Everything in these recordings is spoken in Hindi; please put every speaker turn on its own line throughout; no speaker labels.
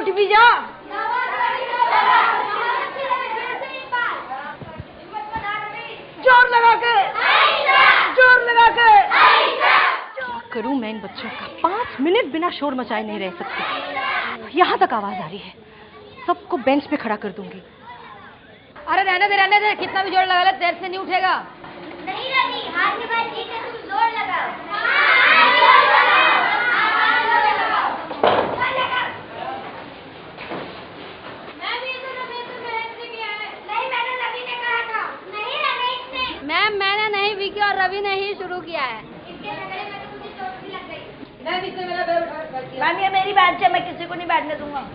उठ भी जा। जोर लगा के, जोर लगा के।
क्या करूं मैं इन बच्चों का? 5 मिनट बिना शोर मचाए नहीं रह सकती। यहाँ तक आवाज आ रही है, सबको बेंच पे खड़ा कर दूंगी।
अरे रहने दे, कितना भी जोर लगा ले देर से नहीं उठेगा।
नहीं रवि, हाथ में बात ठीक है, तुम जोर लगाओ। मैं भी तो रमेश से बहस से किया है। नहीं, मैंने रवि ने कहा था। नहीं रमेश ने।
मैम मैंने नहीं, विकी और रवि ने ही शुरू किया है।
इसके झगड़े में तो मुझे चोट भी लग गई।
मैम इसने मेरा बैग उठा दिया।
मैम ये मेरी बेंच है, मैं किसी को नहीं बैठने दूंगा।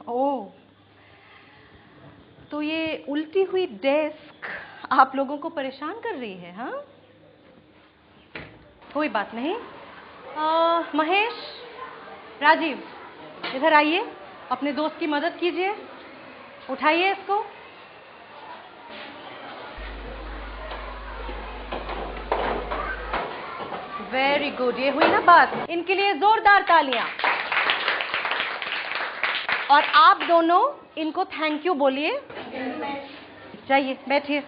ओह, तो ये उल्टी हुई डेस्क आप लोगों को परेशान कर रही है? हाँ, कोई बात नहीं। महेश, राजीव, इधर आइए, अपने दोस्त की मदद कीजिए, उठाइए इसको। वेरी गुड, ये हुई ना बात। इनके लिए जोरदार तालियां। और आप दोनों इनको थैंक यू बोलिए। जाइए, बैठिए।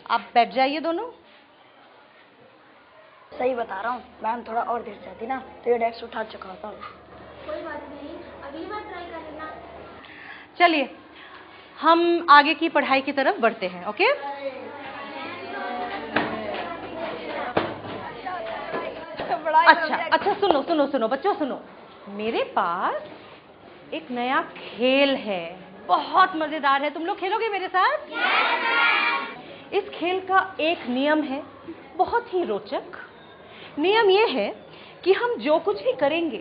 आप बैठ जाइए दोनों।
सही बता रहा हूँ, मैम थोड़ा और देर से आती ना तो ये डेस्क उठा चुका होता।
कोई बात नहीं, अगली बार ट्राई कर लेना।
चलिए, हम आगे की पढ़ाई की तरफ बढ़ते हैं। ओके, अच्छा, सुनो बच्चों, सुनो। मेरे पास एक नया खेल है, बहुत मजेदार है। तुम लोग खेलोगे मेरे साथ? इस खेल का एक नियम है, बहुत ही रोचक। नियम ये है कि हम जो कुछ भी करेंगे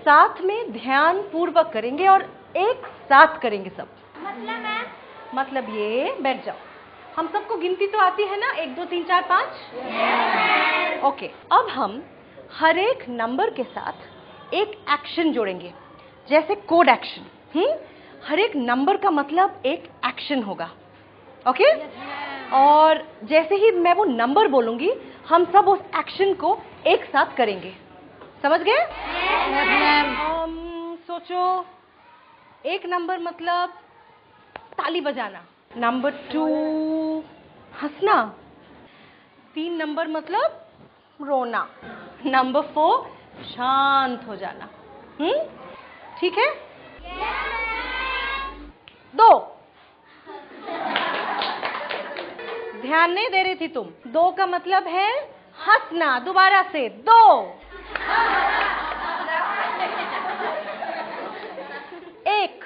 साथ में ध्यान पूर्वक करेंगे और एक साथ करेंगे सब।
मतलब मैम?
मतलब ये, बैठ जाओ। हम सबको गिनती तो आती है ना, 1 2 3 4 5? ओके, अब हम हर एक नंबर के साथ एक एक्शन जोड़ेंगे, जैसे कोड एक्शन। हर एक नंबर का मतलब एक एक्शन होगा। ओके? और जैसे ही मैं वो नंबर बोलूंगी, हम सब उस एक्शन को एक साथ करेंगे। समझ गए? सोचो, एक नंबर मतलब ताली बजाना, नंबर 2 हंसना, 3 नंबर मतलब रोना, नंबर 4 शांत हो जाना। ठीक है? 2 ध्यान नहीं दे रही थी तुम। 2 का मतलब है हंसना। दोबारा से 2। 1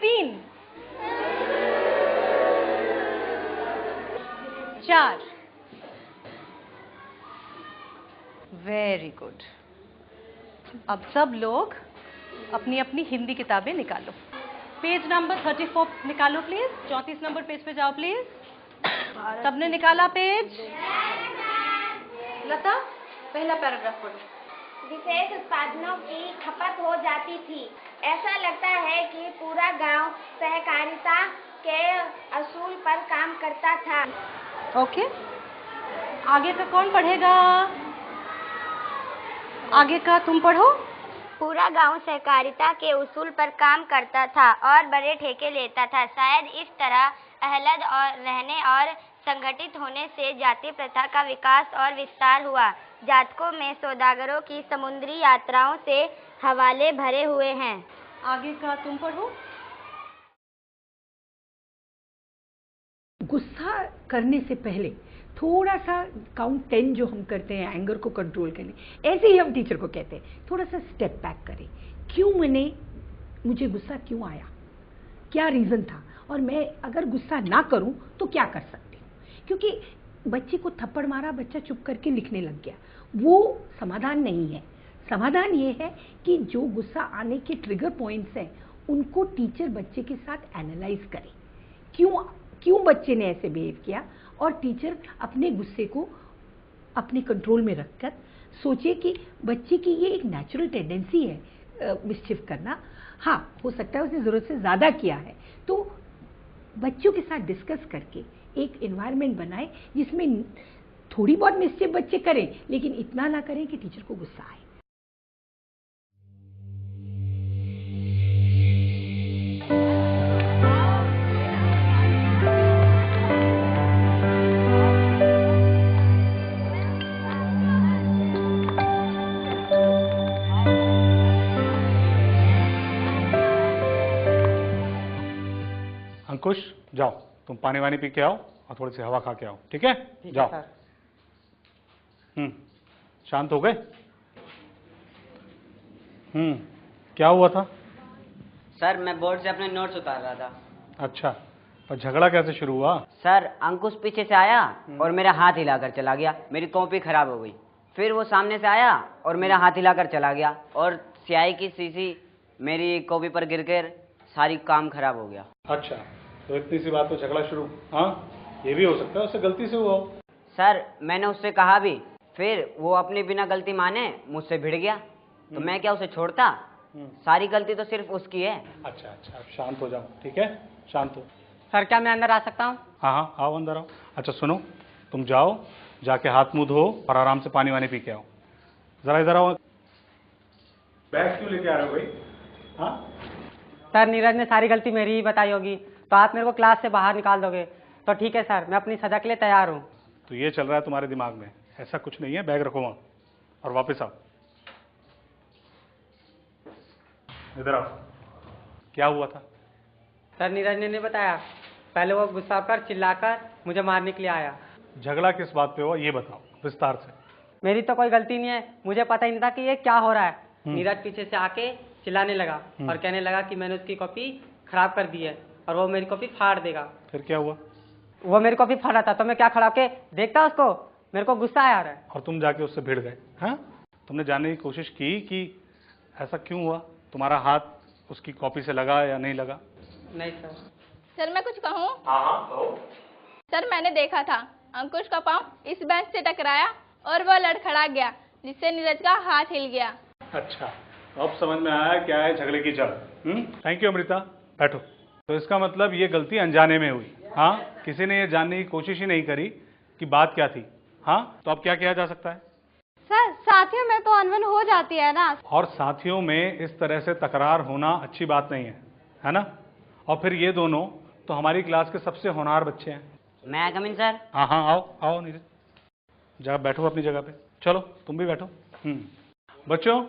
3 4। Very good. अब सब लोग अपनी अपनी हिंदी किताबें निकालो। पेज नंबर 34 निकालो प्लीज। 34 नंबर पेज पे जाओ प्लीज। सबने निकाला पेज? लता, पहला पैराग्राफ पढ़ो।
विशेष उत्पादनों की खपत हो जाती थी। ऐसा लगता है कि पूरा गांव सहकारिता के असूल पर काम करता था।
ओके, आगे का कौन पढ़ेगा? आगे का तुम पढ़ो।
पूरा गांव सहकारिता के उसूल पर काम करता था और बड़े ठेके लेता था। शायद इस तरह अलग और रहने और संगठित होने से जाति प्रथा का विकास और विस्तार हुआ। जातकों में सौदागरों की समुद्री यात्राओं से हवाले भरे हुए हैं।
आगे का तुम पढ़ो।
गुस्सा करने से पहले थोड़ा सा काउंट 10 जो हम करते हैं एंगर को कंट्रोल करने, ऐसे ही हम टीचर को कहते हैं थोड़ा सा स्टेप बैक करें। क्यों मुझे गुस्सा क्यों आया, क्या रीजन था, और मैं अगर गुस्सा ना करूं तो क्या कर सकती हूँ। क्योंकि बच्चे को थप्पड़ मारा, बच्चा चुप करके लिखने लग गया, वो समाधान नहीं है। समाधान ये है कि जो गुस्सा आने के ट्रिगर पॉइंट्स हैं उनको टीचर बच्चे के साथ एनालाइज करे, क्यों बच्चे ने ऐसे बिहेव किया और टीचर अपने गुस्से को अपने कंट्रोल में रखकर सोचे कि बच्चे की ये एक नेचुरल टेंडेंसी है मिसचिफ करना। हाँ, हो सकता है उसने ज़रूरत से ज़्यादा किया है, तो बच्चों के साथ डिस्कस करके एक एनवायरनमेंट बनाए जिसमें थोड़ी बहुत मिसचिफ बच्चे करें, लेकिन इतना ना करें कि टीचर को गुस्सा आए।
अंकुश, जाओ तुम पानी वानी पी के आओ और थोड़ी सी हवा खा के आओ, ठीक है? जाओ। शांत हो गए? क्या हुआ था?
सर मैं बोर्ड से अपने नोट्स उतार रहा था।
अच्छा, पर झगड़ा कैसे शुरू हुआ?
सर अंकुश पीछे से आया और मेरा हाथ हिलाकर चला गया, मेरी कॉपी खराब हो गई। फिर वो सामने से आया और मेरा हाथ हिलाकर चला गया और स्याही की शीशी मेरी कॉपी पर गिरकर सारी काम खराब हो गया।
अच्छा, तो इतनी सी बात तो झगड़ा शुरू? हाँ, ये भी हो सकता है उससे गलती से हुआ हो।
सर मैंने उससे कहा भी, फिर वो अपनी बिना गलती माने मुझसे भिड़ गया, तो मैं क्या उसे छोड़ता? सारी गलती तो सिर्फ उसकी है।
अच्छा अच्छा, अब शांत हो जाओ, ठीक है? शांत हो।
सर क्या मैं अंदर आ सकता हूँ?
हाँ हाँ, आओ अंदर आओ। अच्छा सुनो, तुम जाओ, जाके हाथ मुंह धो और आराम से पानी वानी पी के आओ। जरा इधर आओ। बैग क्यों लेके आ रहे हो भाई? हाँ,
सर नीरज ने सारी गलती मेरी ही बताई होगी, तो आप मेरे को क्लास से बाहर निकाल दोगे तो ठीक है सर, मैं अपनी सजा के लिए तैयार हूँ।
तो ये चल रहा है तुम्हारे दिमाग में? ऐसा कुछ नहीं है, बैग रखो वहाँ और वापस आओ। इधर आओ। क्या हुआ था?
सर नीरज ने नहीं बताया, पहले वो गुस्सा कर चिल्लाकर मुझे मारने के लिए आया।
झगड़ा किस बात पे हुआ ये बताओ विस्तार से।
मेरी तो कोई गलती नहीं है, मुझे पता ही नहीं था कि ये क्या हो रहा है। नीरज पीछे से आके चिल्लाने लगा और कहने लगा कि मैंने उसकी कॉपी खराब कर दी है और वो मेरी कॉपी फाड़ देगा।
फिर क्या हुआ?
वो मेरी कॉपी फाड़ा था तो मैं क्या खड़ा होके देखता उसको, मेरे को गुस्सा आया रहा है।
और तुम जाके उससे भिड़ गए? हाँ, तुमने जानने की कोशिश की कि ऐसा क्यों हुआ? तुम्हारा हाथ उसकी कॉपी से लगा या नहीं लगा?
नहीं सर।
सर मैं कुछ कहूँ?
हाँ हाँ कहो।
सर मैंने देखा था अंकुश का पाँव इस बेंच से टकराया और वह लड़खड़ा गया, जिससे नीरज का हाथ हिल गया।
अच्छा, तो अब समझ में आया क्या है झगड़े की जड़। थैंक यू अमृता, बैठो। तो इसका मतलब ये गलती अनजाने में हुई। हाँ, किसी ने ये जानने की कोशिश ही नहीं करी कि बात क्या थी। हाँ, तो अब क्या किया जा सकता है?
सर साथियों में तो अनबन हो जाती है ना।
और साथियों में इस तरह से तकरार होना अच्छी बात नहीं है ना? और फिर ये दोनों तो हमारी क्लास के सबसे होनहार बच्चे हैं।
मैं कम इन सर?
हाँ हाँ, आओ आओ नीरज, जा बैठो अपनी जगह पे। चलो तुम भी बैठो। बच्चों,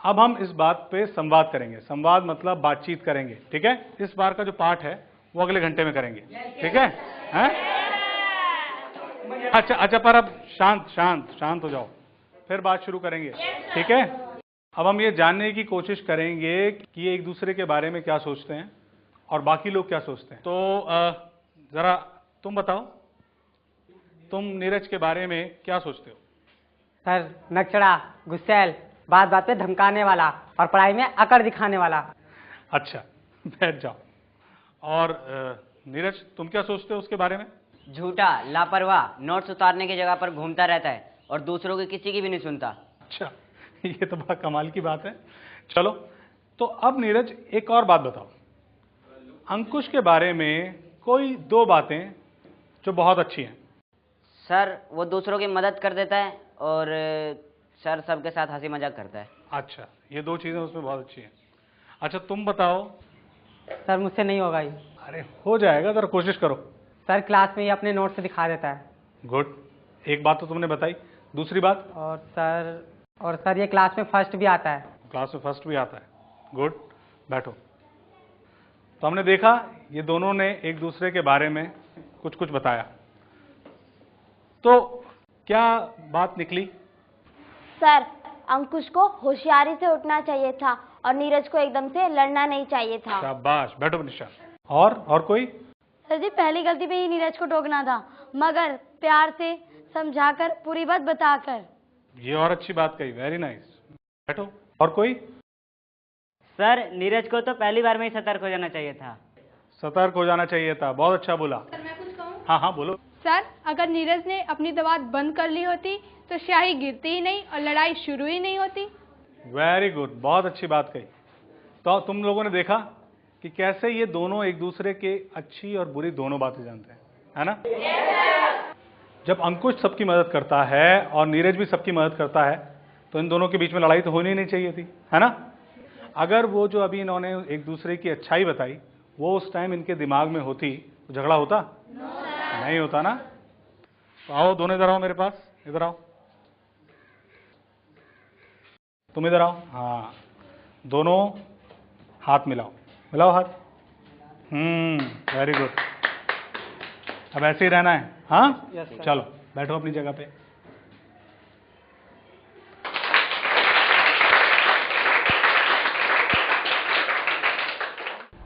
अब हम इस बात पे संवाद करेंगे। संवाद मतलब बातचीत करेंगे, ठीक है? इस बार का जो पाठ है वो अगले घंटे में करेंगे, ठीक है? हैं? अच्छा अच्छा, पर अब शांत शांत शांत हो जाओ, फिर बात शुरू करेंगे, ठीक है? अब हम ये जानने की कोशिश करेंगे कि ये एक दूसरे के बारे में क्या सोचते हैं और बाकी लोग क्या सोचते हैं। तो जरा तुम बताओ, तुम नीरज के बारे में क्या सोचते हो?
सर नकचड़ा, गुस्सैल, बात बात पे धमकाने वाला और पढ़ाई में अकड़ दिखाने वाला।
अच्छा, बैठ जाओ। और नीरज तुम क्या सोचते हो उसके बारे में?
झूठा, लापरवाह, नोट्स उतारने की जगह पर घूमता रहता है और दूसरों की किसी की भी नहीं सुनता।
अच्छा, ये तो बड़ा कमाल की बात है। चलो, तो अब नीरज एक और बात बताओ, अंकुश के बारे में कोई दो बातें जो बहुत अच्छी हैं।
सर वो दूसरों की मदद कर देता है और सर सबके साथ हंसी मजाक करता है।
अच्छा, ये दो चीजें उसमें बहुत अच्छी हैं। अच्छा तुम बताओ।
सर मुझसे नहीं होगा ये।
अरे हो जाएगा, जरा कोशिश करो।
सर क्लास में ही अपने नोट से दिखा देता है।
गुड, एक बात तो तुमने बताई, दूसरी बात?
और सर ये क्लास में फर्स्ट भी आता है।
क्लास में फर्स्ट भी आता है। गुड, बैठो। तो हमने देखा ये दोनों ने एक दूसरे के बारे में कुछ कुछ बताया, तो क्या बात निकली?
सर अंकुश को होशियारी से उठना चाहिए था और नीरज को एकदम से लड़ना नहीं चाहिए था।
शाबाश, बैठो निशा। और कोई?
सर जी पहली गलती पे ही नीरज को टोकना था, मगर प्यार से समझाकर पूरी बात बताकर।
ये और अच्छी बात कही, वेरी नाइस। बैठो। और कोई?
सर नीरज को तो पहली बार में ही सतर्क हो जाना चाहिए था।
सतर्क हो जाना चाहिए था, बहुत अच्छा बोला।
सर मैं कुछ कहूँ?
हाँ हाँ बोलो।
सर, अगर नीरज ने अपनी दवा बंद कर ली होती तो स्याही गिरती ही नहीं और लड़ाई शुरू ही नहीं होती।
वेरी गुड, बहुत अच्छी बात कही। तो तुम लोगों ने देखा कि कैसे ये दोनों एक दूसरे के अच्छी और बुरी दोनों बातें जानते हैं, है ना? जब अंकुश सबकी मदद करता है और नीरज भी सबकी मदद करता है तो इन दोनों के बीच में लड़ाई तो होनी ही नहीं चाहिए थी, है ना? अगर वो जो अभी इन्होंने एक दूसरे की अच्छाई बताई वो उस टाइम इनके दिमाग में होती तो झगड़ा होता? नहीं होता ना? तो आओ दोनों इधर आओ, मेरे पास इधर आओ, तुम इधर आओ। हाँ, दोनों हाथ मिलाओ, मिलाओ हाथ। Very good. अब ऐसे ही रहना है, हाँ? चलो बैठो अपनी जगह पे।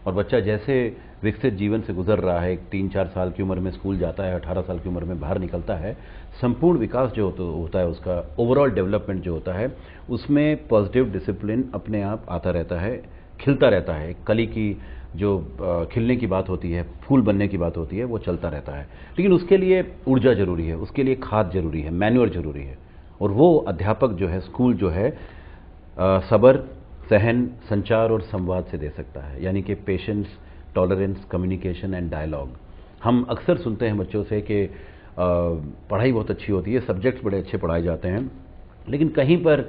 और बच्चा जैसे विकसित जीवन से गुजर रहा है, 3-4 साल की उम्र में स्कूल जाता है, 18 साल की उम्र में बाहर निकलता है, संपूर्ण विकास जो होता है उसका ओवरऑल डेवलपमेंट जो होता है उसमें पॉजिटिव डिसिप्लिन अपने आप आता रहता है, खिलता रहता है। कली की जो खिलने की बात होती है, फूल बनने की बात होती है, वो चलता रहता है। लेकिन उसके लिए ऊर्जा जरूरी है, उसके लिए खाद जरूरी है, मैन्योर जरूरी है। और वो अध्यापक जो है, स्कूल जो है, सब्र, सहन, संचार और संवाद से दे सकता है, यानी कि patience, tolerance, communication and dialogue. हम अक्सर सुनते हैं बच्चों से कि पढ़ाई बहुत अच्छी होती है, सब्जेक्ट्स बड़े अच्छे पढ़ाए जाते हैं, लेकिन कहीं पर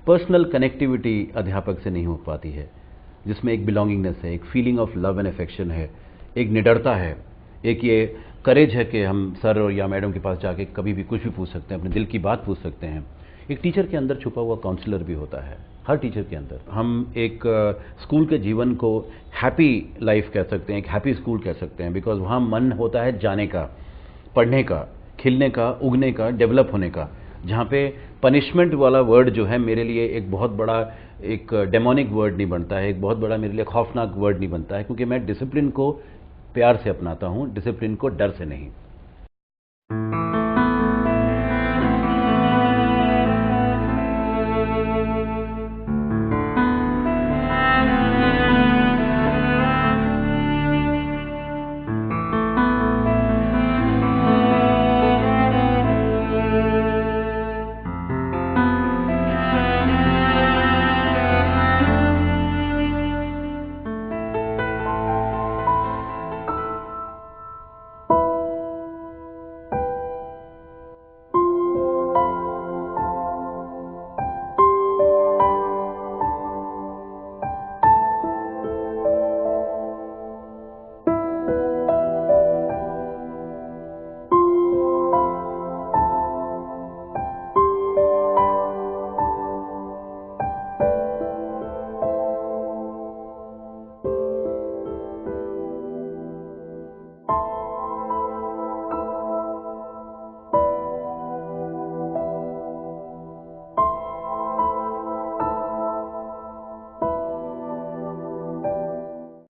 पर्सनल कनेक्टिविटी अध्यापक से नहीं हो पाती है, जिसमें एक बिलोंगिंगनेस है, एक feeling of love and affection है, एक निडरता है, एक ये करेज है कि हम सर और या मैडम के पास जाके कभी भी कुछ भी पूछ सकते हैं, अपने दिल की बात पूछ सकते हैं। एक टीचर के अंदर छुपा हुआ काउंसलर भी होता है, हर टीचर के अंदर। हम एक स्कूल के जीवन को हैप्पी लाइफ कह सकते हैं, एक हैप्पी स्कूल कह सकते हैं, बिकॉज वहाँ मन होता है जाने का, पढ़ने का, खिलने का, उगने का, डेवलप होने का। जहाँ पे पनिशमेंट वाला वर्ड जो है मेरे लिए एक बहुत बड़ा एक डेमोनिक वर्ड नहीं बनता है, एक बहुत बड़ा मेरे लिए खौफनाक वर्ड नहीं बनता है, क्योंकि मैं डिसिप्लिन को प्यार से अपनाता हूँ, डिसिप्लिन को डर से नहीं।